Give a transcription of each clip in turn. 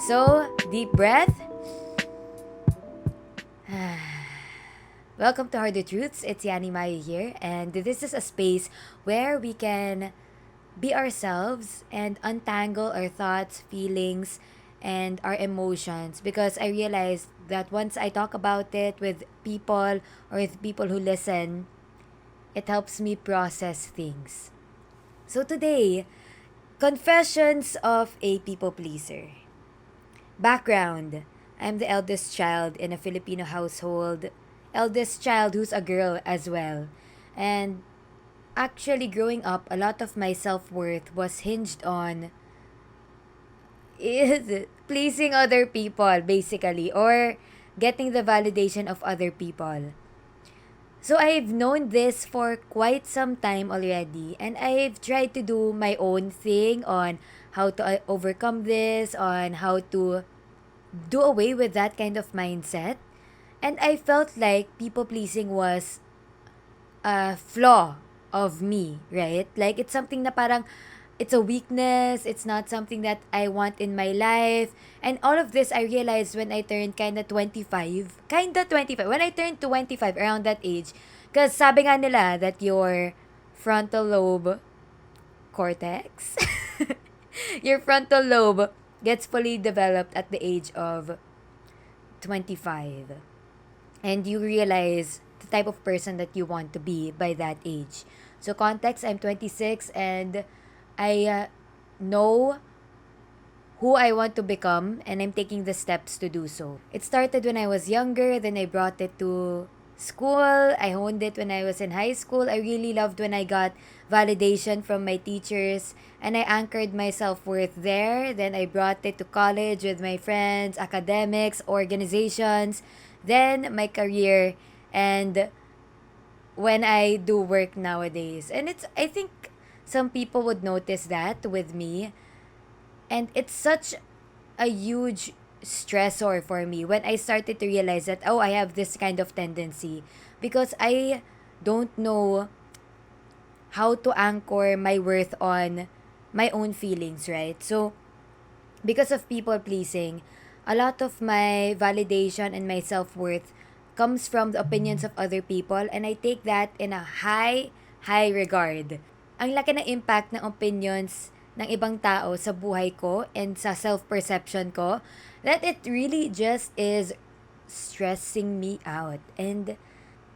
So, deep breath. Welcome to Harder Truths. It's Yani Mayo here, and this is a space where we can be ourselves and untangle our thoughts, feelings, and our emotions. Because I realized that once I talk about it with people or with people who listen, it helps me process things. So today, confessions of a people pleaser. Background: I'm the eldest child in a Filipino household. Eldest child who's a girl as well. And actually, growing up, a lot of my self worth was hinged on is pleasing other people, basically, or getting the validation of other people. So I've known this for quite some time already, and I've tried to do my own thing on how to overcome this, on how to do away with that kind of mindset. And I felt like people pleasing was a flaw of me, right? Like it's something na parang it's a weakness, it's not something that I want in my life. And all of this I realized when I turned kinda 25. Kinda 25. When I turned 25, around that age. Because sabi nga nila that your frontal lobe cortex, your frontal lobe gets fully developed at the age of 25. And you realize the type of person that you want to be by that age. So context, I'm 26 and I know who I want to become, and I'm taking the steps to do so. It started when I was younger, then I brought it to school. I honed it when I was in high school. I really loved when I got validation from my teachers, and I anchored my self-worth there. Then I brought it to college with my friends, academics, organizations, then my career, and when I do work nowadays. And it's I think some people would notice that with me, and it's such a huge stressor for me when I started to realize that, oh, I have this kind of tendency, because I don't know how to anchor my worth on my own feelings, right? So because of people pleasing, a lot of my validation and my self-worth comes from the opinions of other people, and I take that in a high regard. Ang laki ng impact ng opinions ng ibang tao sa buhay ko and sa self-perception ko, that it really just is stressing me out. And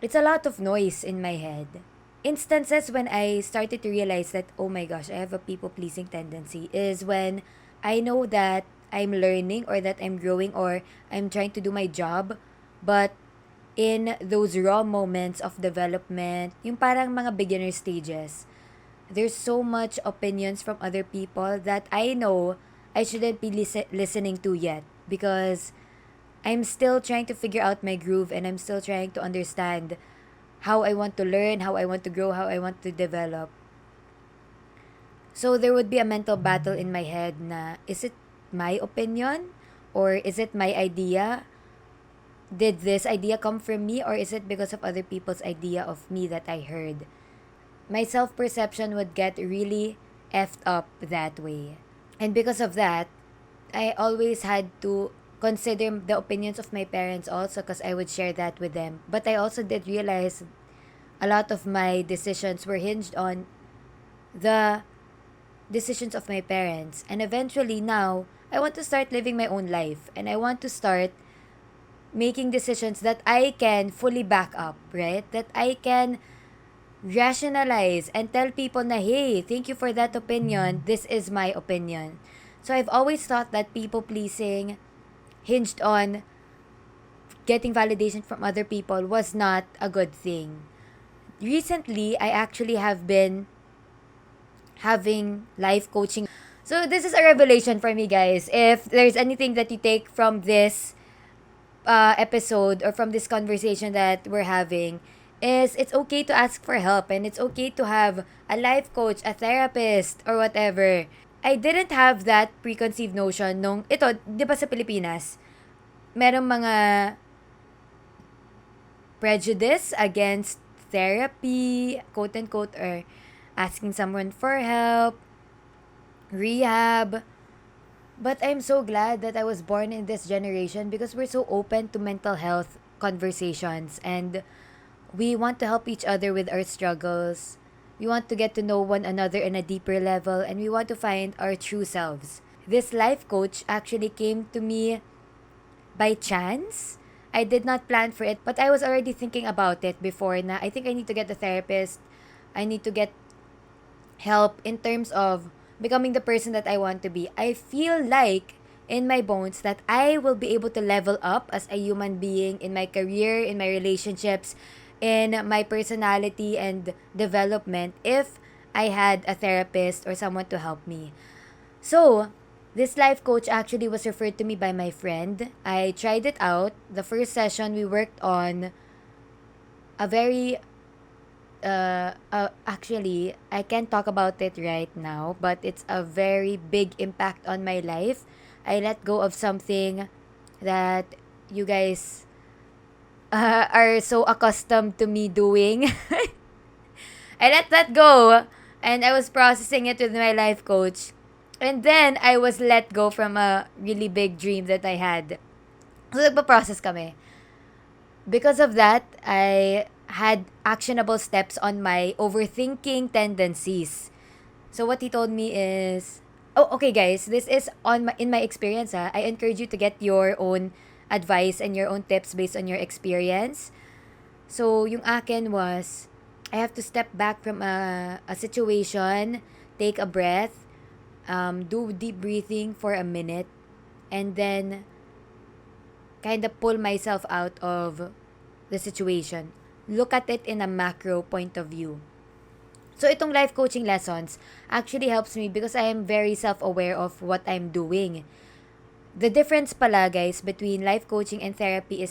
it's a lot of noise in my head. Instances when I started to realize that, oh my gosh, I have a people pleasing tendency is when I know that I'm learning or that I'm growing or I'm trying to do my job, but in those raw moments of development, yung parang mga beginner stages, there's so much opinions from other people that I know I shouldn't be listening to yet, because I'm still trying to figure out my groove, and I'm still trying to understand how I want to learn, how I want to grow, how I want to develop. So there would be a mental battle in my head na, is it my opinion or is it my idea? Did this idea come from me, or is it because of other people's idea of me that I heard? My self-perception would get really effed up that way. And because of that, I always had to consider the opinions of my parents also, because I would share that with them. But I also did realize a lot of my decisions were hinged on the decisions of my parents. And eventually now, I want to start living my own life, and I want to start making decisions that I can fully back up, right? That I can rationalize and tell people na, hey, thank you for that opinion. This is my opinion. So I've always thought that people pleasing hinged on getting validation from other people was not a good thing. Recently, I actually have been having life coaching. So this is a revelation for me, guys. If there's anything that you take from this episode or from this conversation that we're having, is it's okay to ask for help, and it's okay to have a life coach, a therapist, or whatever. I didn't have that preconceived notion nung, ito, di ba sa Pilipinas, merong mga prejudice against therapy, quote unquote, or asking someone for help, rehab, But I'm so glad that I was born in this generation because we're so open to mental health conversations and we want to help each other with our struggles. We want to get to know one another in a deeper level and we want to find our true selves. This life coach actually came to me by chance. I did not plan for it, but I was already thinking about it before na I think I need to get a therapist. I need to get help in terms of becoming the person that I want to be. I feel like in my bones that I will be able to level up as a human being in my career, in my relationships, in my personality and development if I had a therapist or someone to help me. So, this life coach actually was referred to me by my friend. I tried it out. The first session we worked on a very actually, I can't talk about it right now, but it's a very big impact on my life. I let go of something that you guys are so accustomed to me doing. I let that go and I was processing it with my life coach. And then I was let go from a really big dream that I had. So nagpa-process kami. Because of that, I had actionable steps on my overthinking tendencies. So what he told me is, oh, okay guys, this is in my experience. I encourage you to get your own advice and your own tips based on your experience. So yung akin was, I have to step back from a situation, take a breath, do deep breathing for a minute, and then kind of pull myself out of the situation. Look at it in a macro point of view. So itong life coaching lessons actually helps me because I am very self-aware of what I'm doing. The difference pala guys between life coaching and therapy,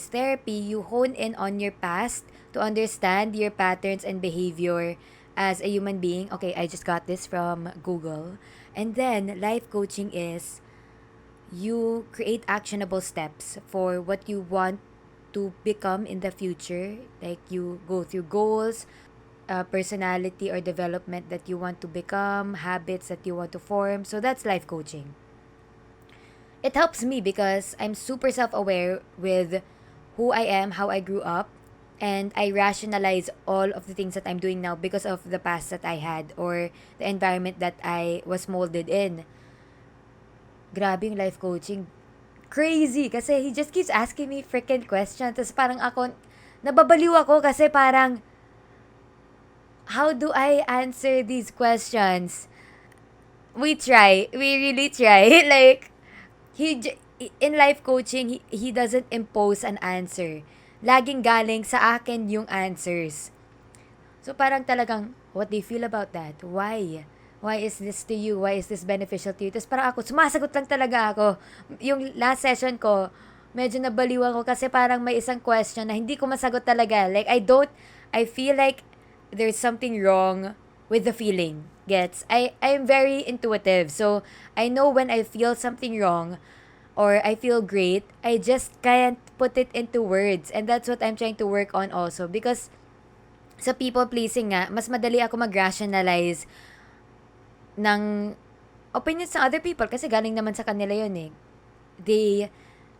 you hone in on your past to understand your patterns and behavior as a human being. Okay, I just got this from Google. And then life coaching is you create actionable steps for what you want to become in the future. Like you go through goals, personality or development that you want to become, habits that you want to form. So that's life coaching. It helps me because I'm super self aware with who I am, how I grew up, and I rationalize all of the things that I'm doing now because of the past that I had or the environment that I was molded in. Grabe yung life coaching. Crazy kasi he just keeps asking me freaking questions. Tapos parang ako, nababaliw ako kasi parang, how do I answer these questions? We try. We really try. Like, in life coaching, he doesn't impose an answer. Laging galing sa akin yung answers. So parang talagang, what do you feel about that? Why? Why is this to you? Why is this beneficial to you? Tapos parang ako, sumasagot lang talaga ako. Yung last session ko, medyo nabaliw ako kasi parang may isang question na hindi ko masagot talaga. Like, I feel like there's something wrong with the feeling. Gets? I'm very intuitive. So, I know when I feel something wrong or I feel great, I just can't put it into words. And that's what I'm trying to work on also. Because sa people pleasing nga, mas madali ako mag-rationalize ng opinions ng other people kasi galing naman sa kanila yun eh. They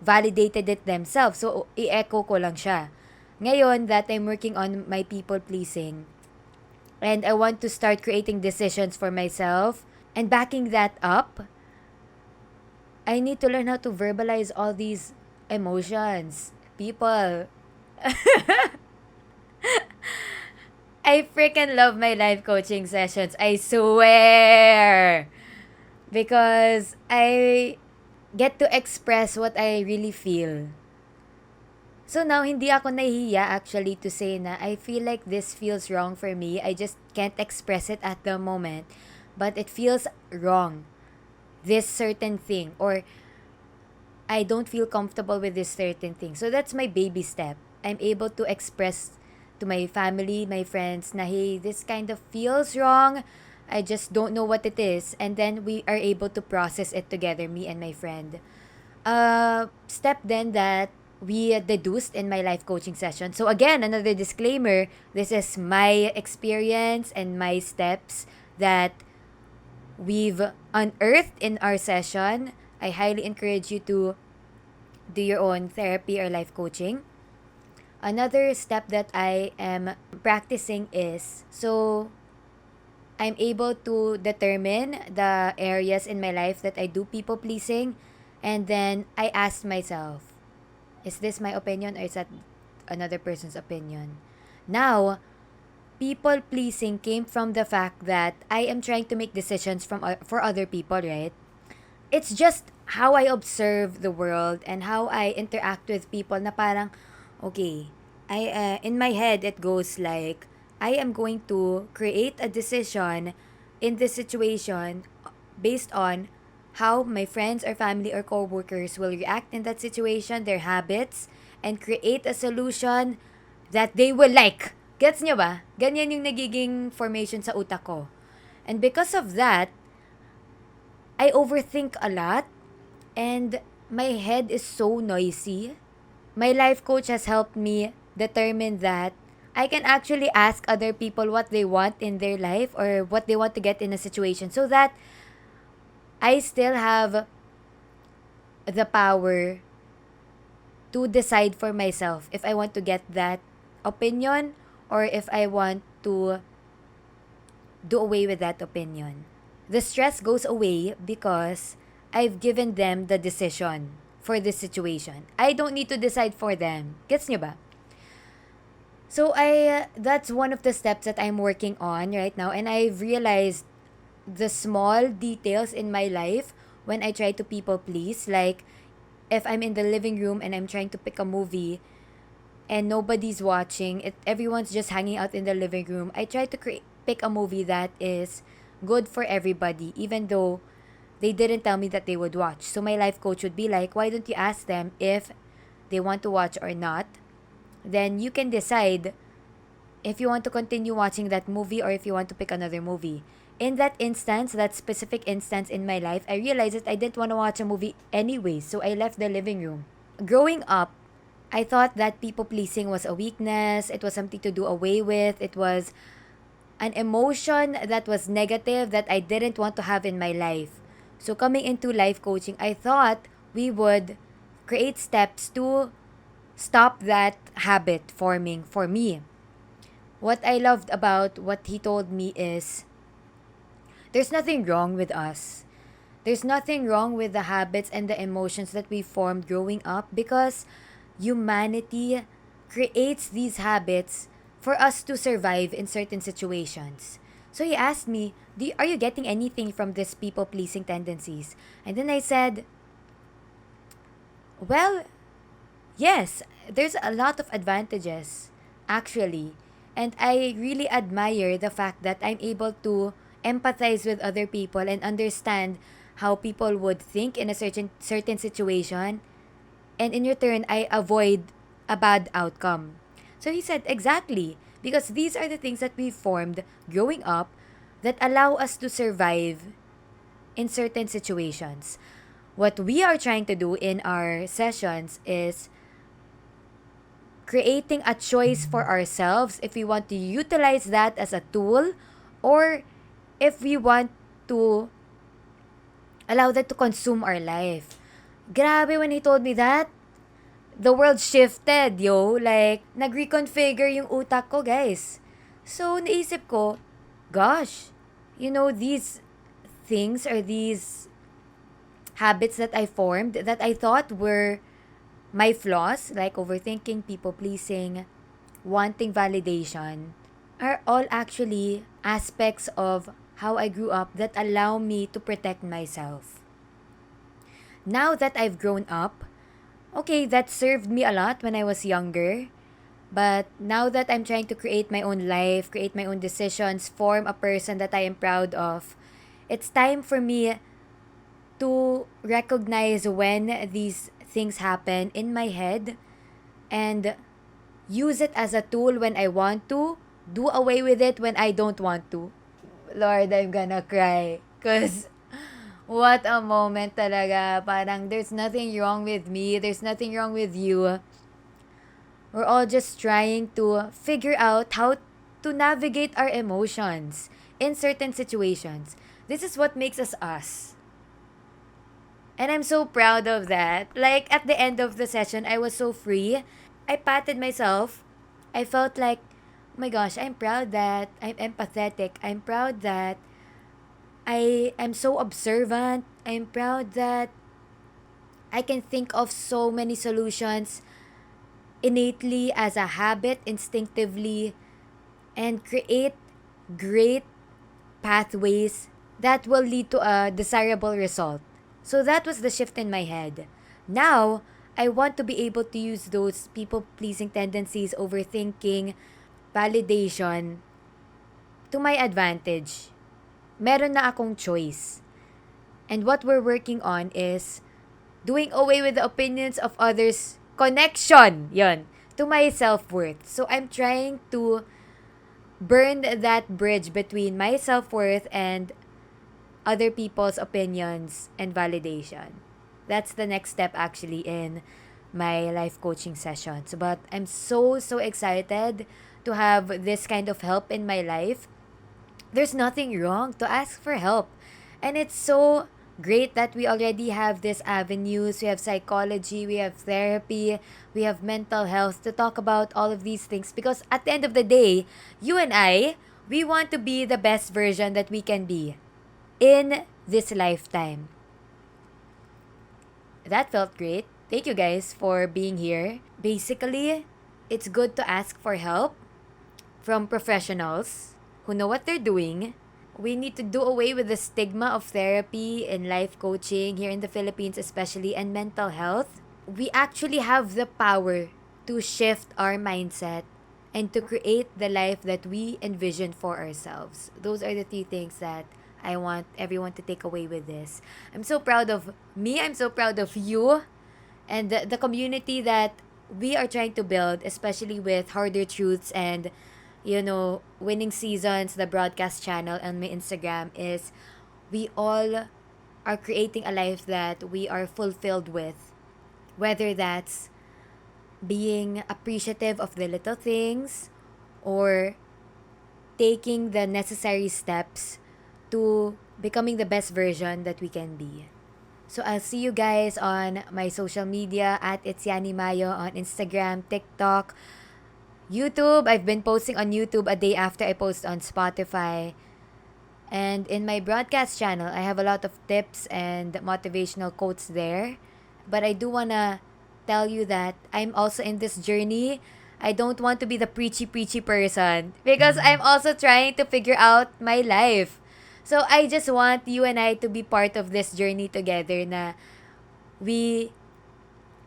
validated it themselves. So, i-echo ko lang siya. Ngayon that I'm working on my people pleasing and I want to start creating decisions for myself and backing that up, I need to learn how to verbalize all these emotions. People, I freaking love my life coaching sessions. I swear. Because I get to express what I really feel. So now, hindi ako nahihiya actually to say na I feel like this feels wrong for me. I just can't express it at the moment. But it feels wrong. This certain thing. Or I don't feel comfortable with this certain thing. So that's my baby step. I'm able to express to my family, my friends, na hey, this kind of feels wrong. I just don't know what it is. And then we are able to process it together, me and my friend. Step then that we deduced in my life coaching session. So again, another disclaimer, this is my experience and my steps that we've unearthed in our session. I highly encourage you to do your own therapy or life coaching. Another step that I am practicing is, so I'm able to determine the areas in my life that I do people pleasing, and then I ask myself, is this my opinion or is that another person's opinion? Now, people pleasing came from the fact that I am trying to make decisions for other people, right? It's just how I observe the world and how I interact with people na parang, okay, in my head it goes like, I am going to create a decision in this situation based on how my friends or family or coworkers will react in that situation, their habits, and create a solution that they will like. Gets nyo ba? Ganyan yung nagiging formation sa utak ko. And because of that, I overthink a lot and my head is so noisy. My life coach has helped me determine that I can actually ask other people what they want in their life or what they want to get in a situation so that I still have the power to decide for myself if I want to get that opinion or if I want to do away with that opinion. The stress goes away because I've given them the decision for this situation. I don't need to decide for them. Gets nyo ba? So that's one of the steps that I'm working on right now, and I've realized the small details in my life when I try to people please, like if I'm in the living room and I'm trying to pick a movie and nobody's watching, everyone's just hanging out in the living room. I try to pick a movie that is good for everybody, even though they didn't tell me that they would watch. So my life coach would be like, why don't you ask them if they want to watch or not? Then you can decide if you want to continue watching that movie or if you want to pick another movie. In that instance, that specific instance in my life, I realized that I didn't want to watch a movie anyway, so I left the living room. Growing up, I thought that people pleasing was a weakness, it was something to do away with, it was an emotion that was negative that I didn't want to have in my life. So coming into life coaching, I thought we would create steps to stop that habit forming for me. What I loved about what he told me is there's nothing wrong with us. There's nothing wrong with the habits and the emotions that we formed growing up because humanity creates these habits for us to survive in certain situations. So he asked me, are you getting anything from this people pleasing tendencies? And then I said, well, yes, there's a lot of advantages, actually. And I really admire the fact that I'm able to empathize with other people and understand how people would think in a certain situation. And in return, I avoid a bad outcome. So he said, exactly. Because these are the things that we formed growing up that allow us to survive in certain situations. What we are trying to do in our sessions is creating a choice for ourselves if we want to utilize that as a tool or if we want to allow that to consume our life. Grabe, when he told me that, the world shifted, yo. Like, nag-reconfigure yung utak ko, guys. So, naisip ko, gosh, these things or these habits that I formed that I thought were my flaws, like overthinking, people pleasing, wanting validation, are all actually aspects of how I grew up that allow me to protect myself. Now that I've grown up, okay, that served me a lot when I was younger. But now that I'm trying to create my own life, create my own decisions, form a person that I am proud of, it's time for me to recognize when these things happen in my head and use it as a tool when I want to, do away with it when I don't want to. Lord, I'm gonna cry. Because what a moment talaga. Parang there's nothing wrong with me. There's nothing wrong with you. We're all just trying to figure out how to navigate our emotions in certain situations. This is what makes us us. And I'm so proud of that. Like, at the end of the session, I was so free. I patted myself. I felt like, oh my gosh, I'm proud that I'm empathetic. I'm proud that I am so observant. I'm proud that I can think of so many solutions innately as a habit, instinctively, and create great pathways that will lead to a desirable result. So that was the shift in my head. Now, I want to be able to use those people pleasing tendencies, overthinking, validation to my advantage. Meron na akong choice. And what we're working on is doing away with the opinions of others. Connection! Yon. To my self-worth. So I'm trying to burn that bridge between my self-worth and other people's opinions and validation. That's the next step actually in my life coaching sessions. But I'm so excited to have this kind of help in my life. There's nothing wrong to ask for help. And it's so great that we already have these avenues. We have psychology, we have therapy, we have mental health to talk about all of these things. Because at the end of the day, you and I, we want to be the best version that we can be in this lifetime. That felt great. Thank you guys for being here. Basically, it's good to ask for help from professionals who know what they're doing. We need to do away with the stigma of therapy and life coaching here in the Philippines, especially, and mental health. We actually have the power to shift our mindset and to create the life that we envision for ourselves. Those are the three things that I want everyone to take away with this. I'm so proud of me. I'm so proud of you and the community that we are trying to build, especially with Harder Truths and, Winning Seasons, the broadcast channel on my Instagram, is we all are creating a life that we are fulfilled with. Whether that's being appreciative of the little things or taking the necessary steps to becoming the best version that we can be. So I'll see you guys on my social media at It's Yani Mayo on Instagram, TikTok, YouTube. I've been posting on YouTube a day after I post on Spotify. And in my broadcast channel, I have a lot of tips and motivational quotes there. But I do want to tell you that I'm also in this journey. I don't want to be the preachy person because I'm also trying to figure out my life. So I just want you and I to be part of this journey together na we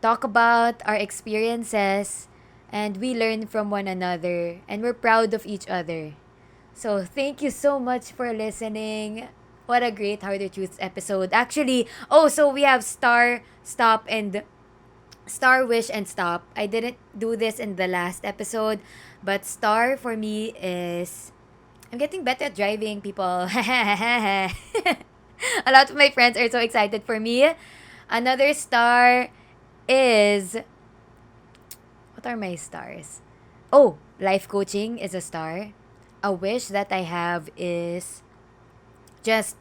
talk about our experiences and we learn from one another and we're proud of each other. So thank you so much for listening. What a great Harder Truths episode. Actually, so we have Star, Stop, and Star, Wish, and Stop. I didn't do this in the last episode, but Star for me is I'm getting better at driving, people. A lot of my friends are so excited for me. Another star is... What are my stars? Oh, life coaching is a star. A wish that I have is just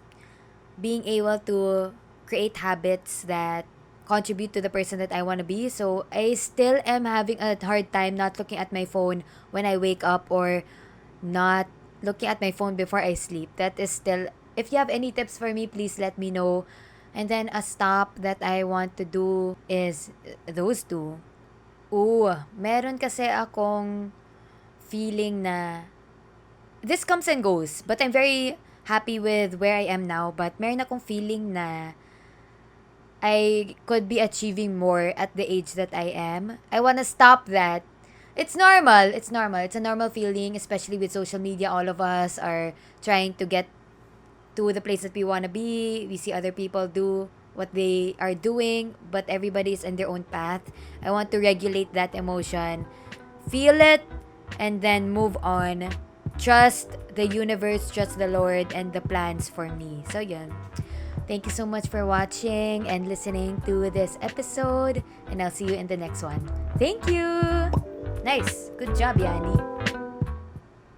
being able to create habits that contribute to the person that I want to be. So I still am having a hard time not looking at my phone when I wake up or not looking at my phone before I sleep. That is still, if you have any tips for me, please let me know. And then a stop that I want to do is those two. Meron kasi akong feeling na this comes and goes, but I'm very happy with where I am now. But meron akong feeling na I could be achieving more at the age that I am. I want to stop that. It's normal. It's normal. It's a normal feeling, especially with social media. All of us are trying to get to the place that we want to be. We see other people do what they are doing, but everybody is in their own path. I want to regulate that emotion, feel it, and then move on. Trust the universe, trust the Lord, and the plans for me. So, yun. Thank you so much for watching and listening to this episode, and I'll see you in the next one. Thank you! Nice. Good job, Yani.